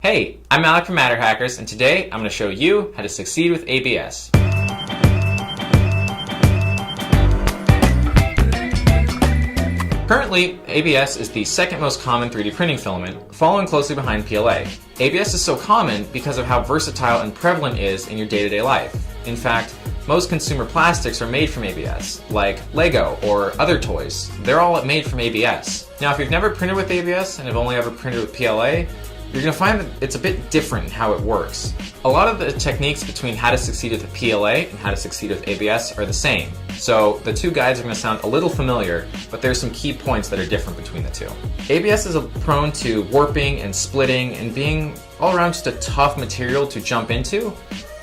Hey, I'm Alec from MatterHackers, and today I'm going to show you how to succeed with ABS. Currently, ABS is the second most common 3D printing filament, following closely behind PLA. ABS is so common because of how versatile and prevalent it is in your day-to-day life. In fact, most consumer plastics are made from ABS, like Lego or other toys. They're all made from ABS. Now, if you've never printed with ABS and have only ever printed with PLA, you're going to find that it's a bit different in how it works. A lot of the techniques between how to succeed with the PLA and how to succeed with ABS are the same. So the two guides are going to sound a little familiar, but there's some key points that are different between the two. ABS is prone to warping and splitting and being all around just a tough material to jump into.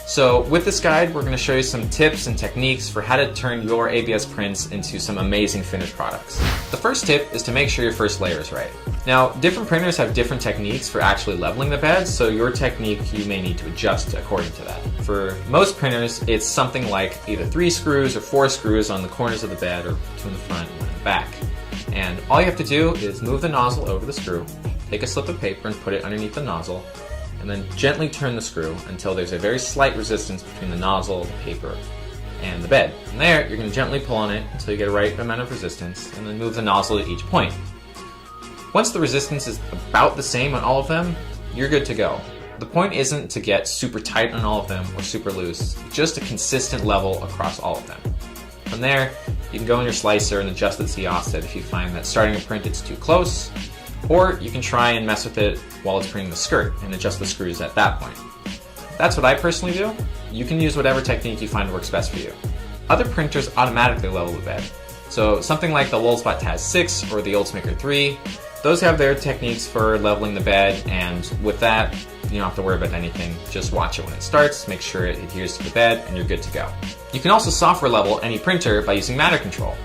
So with this guide, we're going to show you some tips and techniques for how to turn your ABS prints into some amazing finished products. The first tip is to make sure your first layer is right. Now, different printers have different techniques for actually leveling the bed, so your technique you may need to adjust according to that. For most printers, it's something like either 3 screws or 4 screws on the corners of the bed, or 2 in the front and 1 in the back. And all you have to do is move the nozzle over the screw, take a slip of paper and put it underneath the nozzle, and then gently turn the screw until there's a very slight resistance between the nozzle, the paper, and the bed. From there, you're going to gently pull on it until you get a right amount of resistance, and then move the nozzle at each point. Once the resistance is about the same on all of them, you're good to go. The point isn't to get super tight on all of them or super loose, just a consistent level across all of them. From there, you can go in your slicer and adjust the Z offset if you find that starting a print it's too close, or you can try and mess with it while it's printing the skirt and adjust the screws at that point. That's what I personally do. You can use whatever technique you find works best for you. Other printers automatically level the bed. So something like the Lulzbot Taz 6 or the Ultimaker 3, those have their techniques for leveling the bed, and with that, you don't have to worry about anything. Just watch it when it starts, make sure it adheres to the bed, and you're good to go. You can also software level any printer by using Matter Control.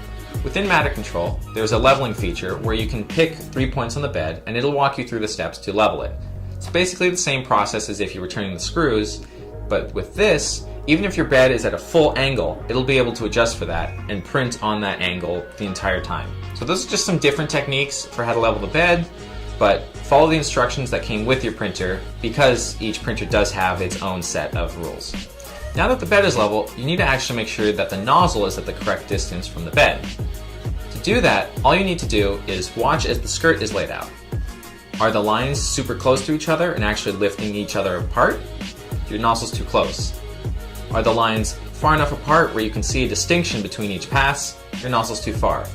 Within Matter Control, there's a leveling feature where you can pick 3 points on the bed and it'll walk you through the steps to level it. It's basically the same process as if you were turning the screws, but with this, even if your bed is at a full angle, it'll be able to adjust for that and print on that angle the entire time. So those are just some different techniques for how to level the bed, but follow the instructions that came with your printer because each printer does have its own set of rules. Now that the bed is level, you need to actually make sure that the nozzle is at the correct distance from the bed. To do that, all you need to do is watch as the skirt is laid out. Are the lines super close to each other and actually lifting each other apart? Your nozzle's too close. Are the lines far enough apart where you can see a distinction between each pass? Your nozzle's too far.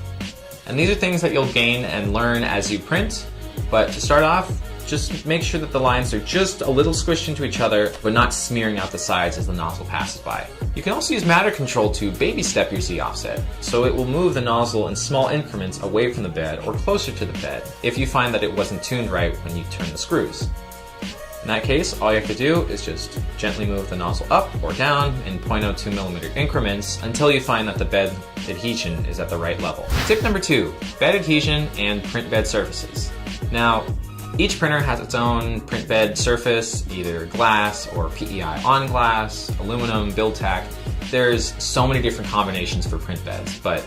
And these are things that you'll gain and learn as you print, but to start off, just make sure that the lines are just a little squished into each other, but not smearing out the sides as the nozzle passes by. You can also use Matter Control to baby step your Z offset, so it will move the nozzle in small increments away from the bed or closer to the bed if you find that it wasn't tuned right when you turn the screws. In that case, all you have to do is just gently move the nozzle up or down in 0.02mm increments until you find that the bed adhesion is at the right level. Tip number 2, bed adhesion and print bed surfaces. Now, each printer has its own print bed surface, either glass or PEI on glass, aluminum, build tack. There's so many different combinations for print beds, but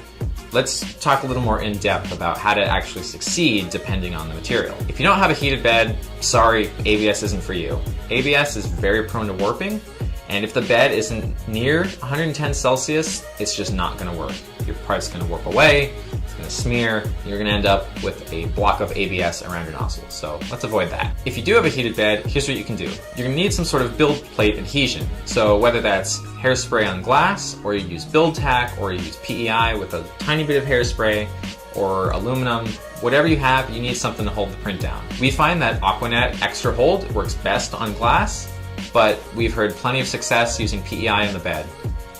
let's talk a little more in depth about how to actually succeed depending on the material. If you don't have a heated bed, sorry, ABS isn't for you. ABS is very prone to warping, and if the bed isn't near 110 Celsius, it's just not going to work. Your part's going to warp away, it's going to smear, and you're going to end up with a block of ABS around your nozzle. So let's avoid that. If you do have a heated bed, here's what you can do. You're going to need some sort of build plate adhesion. So whether that's hairspray on glass, or you use build tack, or you use PEI with a tiny bit of hairspray, or aluminum, whatever you have, you need something to hold the print down. We find that Aquanet Extra Hold works best on glass, but we've heard plenty of success using PEI in the bed,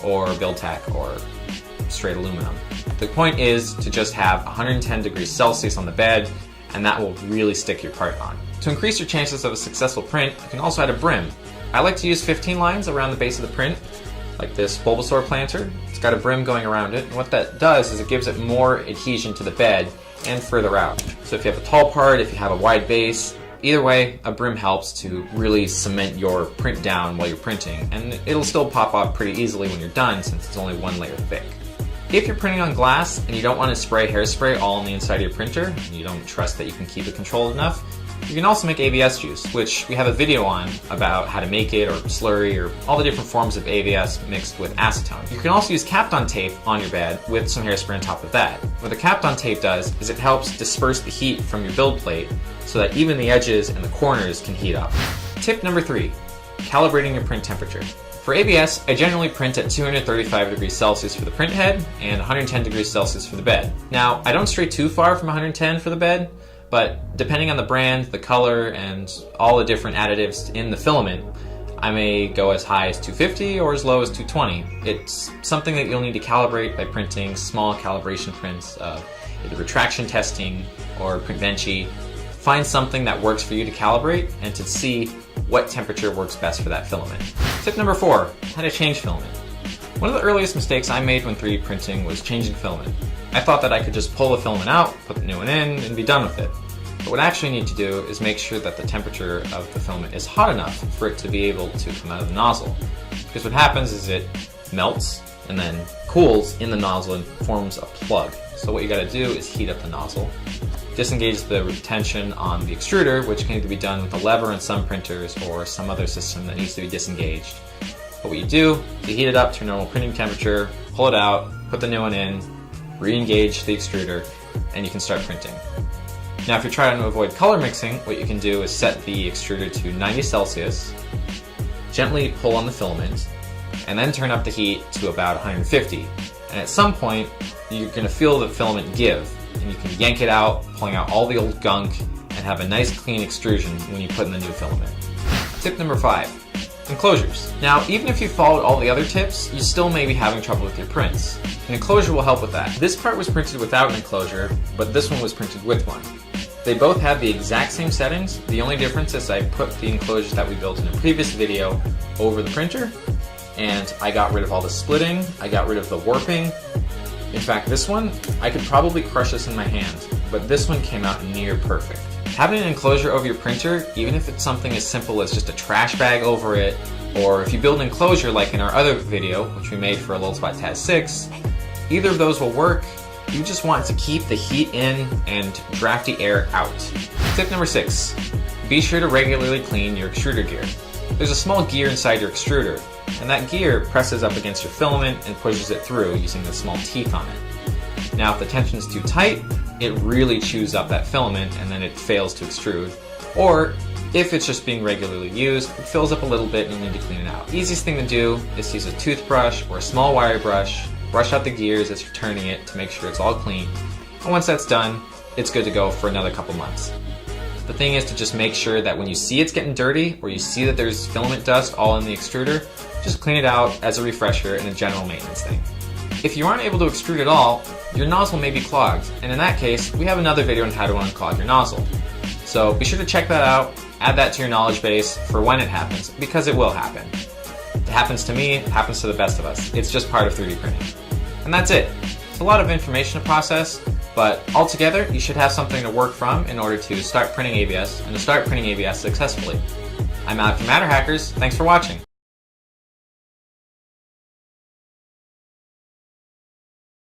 or build tack, or straight aluminum. The point is to just have 110 degrees Celsius on the bed, and that will really stick your part on. To increase your chances of a successful print, you can also add a brim. I like to use 15 lines around the base of the print, like this Bulbasaur planter. It's got a brim going around it, and what that does is it gives it more adhesion to the bed and further out. So if you have a tall part, if you have a wide base, either way, a brim helps to really cement your print down while you're printing, and it'll still pop off pretty easily when you're done since it's only 1 layer thick. If you're printing on glass and you don't want to spray hairspray all on the inside of your printer, and you don't trust that you can keep it controlled enough, You can also make ABS juice, which we have a video on about how to make it, or slurry, or all the different forms of ABS mixed with acetone. You can also use Kapton tape on your bed with some hairspray on top of that. What the Kapton tape does is it helps disperse the heat from your build plate so that even the edges and the corners can heat up. Tip number 3, calibrating your print temperature. For ABS, I generally print at 235 degrees Celsius for the print head and 110 degrees Celsius for the bed. Now, I don't stray too far from 110 for the bed, but depending on the brand, the color, and all the different additives in the filament, I may go as high as 250 or as low as 220. It's something that you'll need to calibrate by printing small calibration prints of either retraction testing or PrintVenchi. Find something that works for you to calibrate and to see what temperature works best for that filament. Tip number 4, how to change filament. One of the earliest mistakes I made when 3D printing was changing filament. I thought that I could just pull the filament out, put the new one in, and be done with it. But what I actually need to do is make sure that the temperature of the filament is hot enough for it to be able to come out of the nozzle. Because what happens is it melts and then cools in the nozzle and forms a plug. So what you gotta do is heat up the nozzle, disengage the tension on the extruder, which can either be done with a lever in some printers or some other system that needs to be disengaged. But what you do is you heat it up to normal printing temperature, pull it out, put the new one in, re-engage the extruder, and you can start printing. Now if you're trying to avoid color mixing, what you can do is set the extruder to 90 Celsius, gently pull on the filament, and then turn up the heat to about 150. And at some point, you're going to feel the filament give, and you can yank it out, pulling out all the old gunk, and have a nice clean extrusion when you put in the new filament. Tip number 5, enclosures. Now, even if you followed all the other tips, you still may be having trouble with your prints. An enclosure will help with that. This part was printed without an enclosure, but this one was printed with one. They both have the exact same settings. The only difference is I put the enclosures that we built in a previous video over the printer, and I got rid of all the splitting, I got rid of the warping. In fact, this one, I could probably crush this in my hand, but this one came out near perfect. Having an enclosure over your printer, even if it's something as simple as just a trash bag over it, or if you build an enclosure like in our other video, which we made for a Little Spot Taz 6, either of those will work. You just want to keep the heat in and drafty air out. Tip number 6, be sure to regularly clean your extruder gear. There's a small gear inside your extruder, and that gear presses up against your filament and pushes it through using the small teeth on it. Now if the tension is too tight, it really chews up that filament and then it fails to extrude. Or if it's just being regularly used, it fills up a little bit and you need to clean it out. The easiest thing to do is to use a toothbrush or a small wire brush, brush out the gears as you're turning it to make sure it's all clean. And once that's done, it's good to go for another couple months. The thing is to just make sure that when you see it's getting dirty or you see that there's filament dust all in the extruder, just clean it out as a refresher and a general maintenance thing. If you aren't able to extrude at all, your nozzle may be clogged, and in that case, we have another video on how to unclog your nozzle. So be sure to check that out, add that to your knowledge base for when it happens, because it will happen. It happens to me, it happens to the best of us. It's just part of 3D printing. And that's it. It's a lot of information to process, but altogether, you should have something to work from in order to start printing ABS and to start printing ABS successfully. I'm Alec from MatterHackers. Thanks for watching.